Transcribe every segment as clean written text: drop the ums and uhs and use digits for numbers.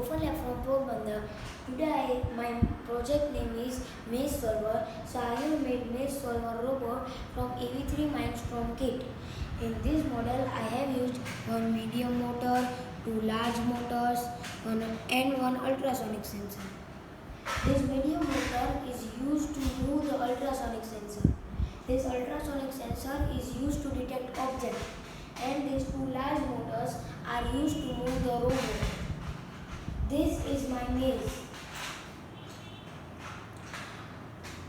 RoboFunLab from Porbandar. Today my project name is Maze Solver. So I have made Maze Solver robot from EV3 Mindstorm kit. In this model I have used one medium motor, two large motors and one ultrasonic sensor. This medium motor is used to move the ultrasonic sensor. This ultrasonic sensor is used to detect objects, and these two large motors are used to move the robot. This is my maze.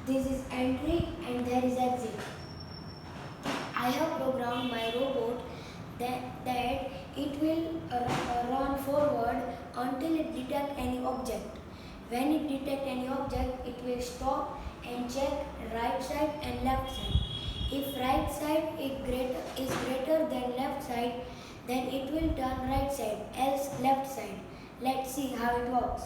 This is entry and there is exit. I have programmed my robot that it will run forward until it detects any object. When it detects any object, it will stop and check right side and left side. If right side is greater than left side, then it will turn right side, else left side. Let's see how it works.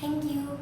Thank you.